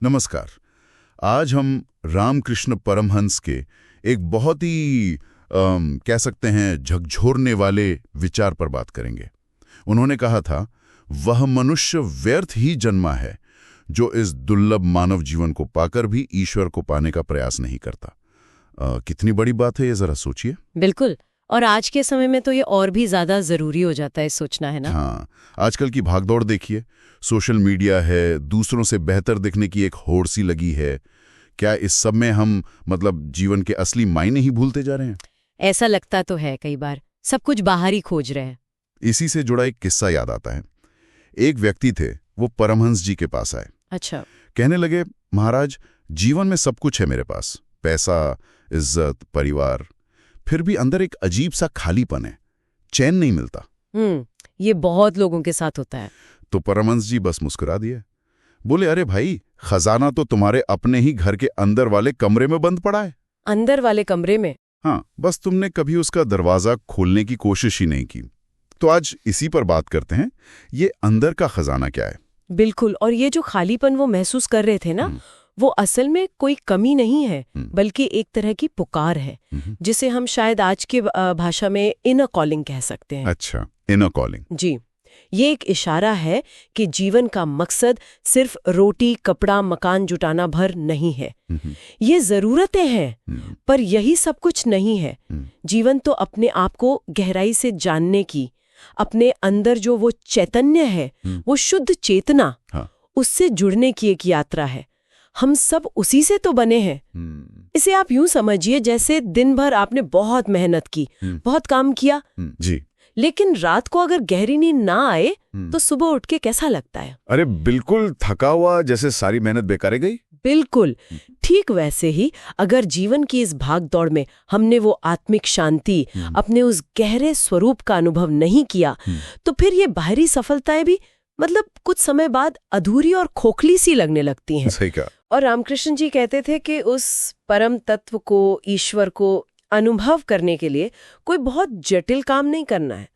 नमस्कार। आज हम रामकृष्ण परमहंस के एक बहुत ही कह सकते हैं झकझोरने वाले विचार पर बात करेंगे। उन्होंने कहा था, वह मनुष्य व्यर्थ ही जन्मा है जो इस दुर्लभ मानव जीवन को पाकर भी ईश्वर को पाने का प्रयास नहीं करता। कितनी बड़ी बात है ये, जरा सोचिए। बिल्कुल, और आज के समय में तो ये और भी ज्यादा जरूरी हो जाता है सोचना, है ना? हाँ, आजकल की भागदौड़ देखिए, सोशल मीडिया है, दूसरों से बेहतर दिखने की एक होड़ सी लगी है। क्या इस सब में हम जीवन के असली मायने ही भूलते जा रहे हैं? ऐसा लगता तो है, कई बार सब कुछ बाहर ही खोज रहे हैं। इसी से जुड़ा एक किस्सा याद आता है। एक व्यक्ति थे, वो परमहंस जी के पास आए। अच्छा। कहने लगे, महाराज, जीवन में सब कुछ है मेरे पास, पैसा, इज्जत, परिवार, फिर भी अंदर एक अजीब सा खालीपन है, चैन नहीं मिलता। ये बहुत लोगों के साथ होता है। तो परमहंस जी बस मुस्कुरा दिए, बोले, अरे भाई, खजाना तो तुम्हारे अपने ही घर के अंदर वाले कमरे में बंद पड़ा है। अंदर वाले कमरे में? हाँ, बस तुमने कभी उसका दरवाजा खोलने की कोशिश ही नहीं की। तो आज इसी पर बात करते हैं, ये अंदर का खजाना क्या है। बिल्कुल, और ये जो खालीपन वो महसूस कर रहे थे ना, वो असल में कोई कमी नहीं है, बल्कि एक तरह की पुकार है, जिसे हम शायद आज के भाषा में इनर कॉलिंग कह सकते हैं। अच्छा, इनर कॉलिंग। जी, ये एक इशारा है कि जीवन का मकसद सिर्फ रोटी, कपड़ा, मकान जुटाना भर नहीं है। ये जरूरतें हैं, पर यही सब कुछ नहीं है। जीवन तो अपने आप को गहराई से जानने की, अपने अंदर जो वो चैतन्य है, वो शुद्ध चेतना, उससे जुड़ने की एक यात्रा है। हम सब उसी से तो बने हैं। इसे आप यूं समझिए जैसे दिन भर आपने बहुत मेहनत की, बहुत काम किया जी, लेकिन रात को अगर गहरी नींद ना आए तो सुबह उठ के कैसा लगता है? अरे बिल्कुल थका हुआ, जैसे सारी मेहनत बेकार गई। बिल्कुल ठीक वैसे ही अगर जीवन की इस भाग दौड़ में हमने वो आत्मिक शांति, अपने उस गहरे स्वरूप का अनुभव नहीं किया, तो फिर ये बाहरी सफलताएं भी कुछ समय बाद अधूरी और खोखली सी लगने लगती हैं। सही कहा। और रामकृष्ण जी कहते थे कि उस परम तत्व को, ईश्वर को अनुभव करने के लिए कोई बहुत जटिल काम नहीं करना है,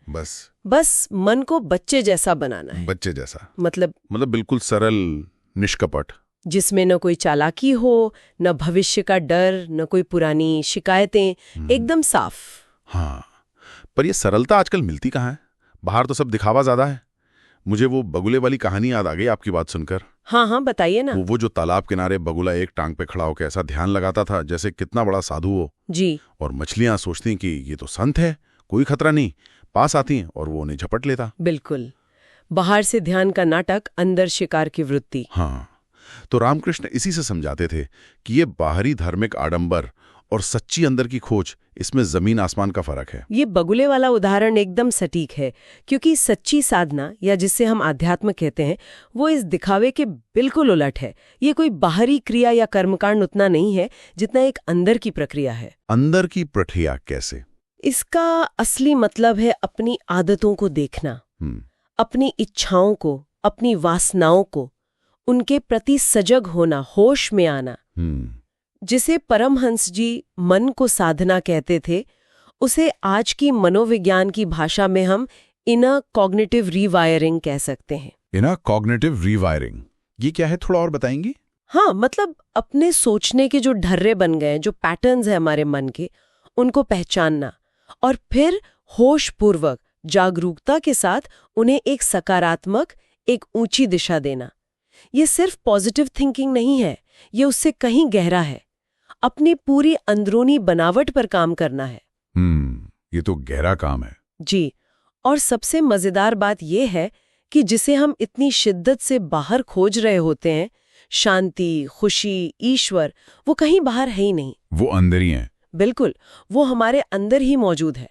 बस मन को बच्चे जैसा बनाना है। बच्चे जैसा मतलब बिल्कुल सरल, निष्कपट, जिसमें न कोई चालाकी हो, न भविष्य का डर, न कोई पुरानी शिकायतें, एकदम साफ। हाँ, पर ये सरलता आजकल मिलती कहाँ है? बाहर तो सब दिखावा ज्यादा है। मुझे वो बगुले वाली कहानी याद आ गई आपकी बात सुनकर। हाँ, बताइए ना। वो जो तालाब किनारे बगुला एक टांग पे खड़ा होकर ऐसा ध्यान लगाता था जैसे कितना बड़ा साधु हो जी। और मछलियां सोचती कि ये तो संत है, कोई खतरा नहीं, पास आती हैं और वो उन्हें झपट लेता। बिल्कुल, बाहर से ध्यान का नाटक, अंदर शिकार की वृत्ति। हाँ, तो रामकृष्ण इसी से समझाते थे कि ये बाहरी धार्मिक आडंबर और सच्ची अंदर की खोज, इसमें जमीन आसमान का फर्क है। ये बगुले वाला उदाहरण एकदम सटीक है, क्योंकि सच्ची साधना, या जिसे हम अध्यात्म कहते हैं, वो इस दिखावे के बिल्कुल उलट है। ये कोई बाहरी क्रिया या कर्मकांड उतना नहीं है जितना एक अंदर की प्रक्रिया है। अंदर की प्रक्रिया कैसे? इसका असली मतलब है अपनी आदतों को देखना, अपनी इच्छाओं को, अपनी वासनाओं को, उनके प्रति सजग होना, होश में आना। जिसे परमहंस जी मन को साधना कहते थे, उसे आज की मनोविज्ञान की भाषा में हम इनर कॉग्निटिव रीवायरिंग कह सकते हैं। इनर कॉग्निटिव रीवायरिंग, ये क्या है, थोड़ा और बताएंगी? हाँ, अपने सोचने के जो ढर्रे बन गए, जो पैटर्न्स हैं हमारे मन के, उनको पहचानना और फिर होशपूर्वक, जागरूकता के साथ उन्हें एक सकारात्मक, एक ऊंची दिशा देना। ये सिर्फ पॉजिटिव थिंकिंग नहीं है, ये उससे कहीं गहरा है। अपनी पूरी अंदरूनी बनावट पर काम करना है। ये तो गहरा काम है। जी, और सबसे मजेदार बात यह है कि जिसे हम इतनी शिद्दत से बाहर खोज रहे होते हैं, शांति, खुशी, ईश्वर, वो कहीं बाहर है ही नहीं, वो अंदर ही है। बिल्कुल, वो हमारे अंदर ही मौजूद है।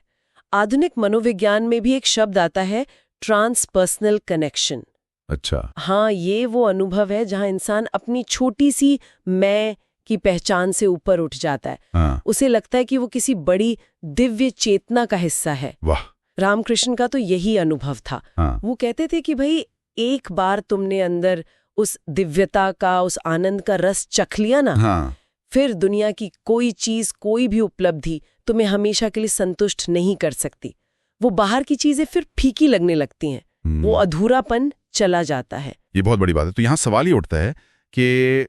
आधुनिक मनोविज्ञान में भी एक शब्द आता है, ट्रांसपर्सनल कनेक्शन। अच्छा। हाँ, ये वो अनुभव है जहां इंसान अपनी छोटी सी मैं की पहचान से ऊपर उठ जाता है। हाँ। उसे लगता है कि वो किसी बड़ी दिव्य चेतना का हिस्सा है। वाह। रामकृष्ण का तो यही अनुभव था। हाँ। वो कहते थे कि भाई, एक बार तुमने अंदर उस दिव्यता का, उस आनंद का रस चख लिया ना, हाँ। फिर दुनिया की कोई चीज, कोई भी उपलब्धि तुम्हें हमेशा के लिए संतुष्ट नहीं कर सकती। वो बाहर की चीजें फिर फीकी लगने लगती हैं, वो अधूरापन चला जाता है। ये बहुत बड़ी बात है। तो यहाँ सवाल ही उठता है कि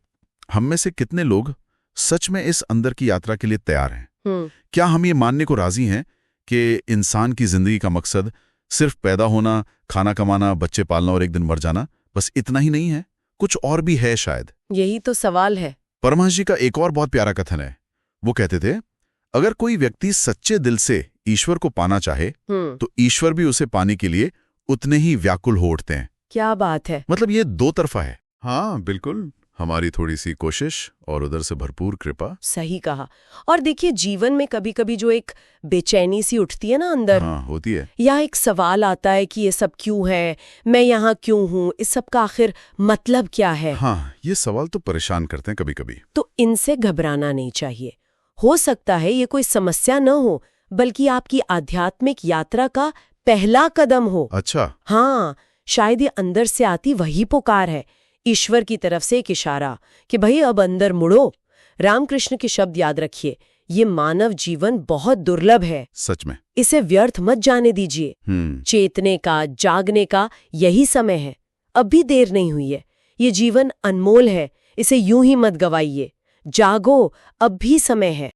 हम में से कितने लोग सच में इस अंदर की यात्रा के लिए तैयार हैं? क्या हम ये मानने को राजी हैं कि इंसान की जिंदगी का मकसद सिर्फ पैदा होना, खाना कमाना, बच्चे पालना और एक दिन मर जाना, बस इतना ही नहीं है? कुछ और भी है शायद। यही तो सवाल है। परमहंस जी का एक और बहुत प्यारा कथन है। वो कहते थे, अगर कोई व्यक्ति सच्चे दिल से ईश्वर को पाना चाहे तो ईश्वर भी उसे पाने के लिए उतने ही व्याकुल हो उठते हैं। क्या बात है। मतलब ये दो तरफा है। हाँ बिल्कुल, हमारी थोड़ी सी कोशिश और उधर से भरपूर कृपा। सही कहा। और देखिए, जीवन में कभी कभी जो एक बेचैनी सी उठती है ना अंदर, हाँ होती है, या एक सवाल आता है कि ये सब क्यों है, मैं यहाँ क्यों हूँ, इस सब का आखिर मतलब क्या है। हाँ ये सवाल तो परेशान करते हैं कभी कभी। तो इनसे घबराना नहीं चाहिए। हो सकता है ये कोई समस्या न हो, बल्कि आपकी आध्यात्मिक यात्रा का पहला कदम हो। अच्छा। हाँ, शायद ये अंदर से आती वही पुकार है, ईश्वर की तरफ से एक इशारा कि भाई अब अंदर मुड़ो। रामकृष्ण के शब्द याद रखिए, ये मानव जीवन बहुत दुर्लभ है। सच में। इसे व्यर्थ मत जाने दीजिए। चेतने का, जागने का यही समय है। अब भी देर नहीं हुई है। ये जीवन अनमोल है, इसे यूं ही मत गवाइए। जागो, अब भी समय है।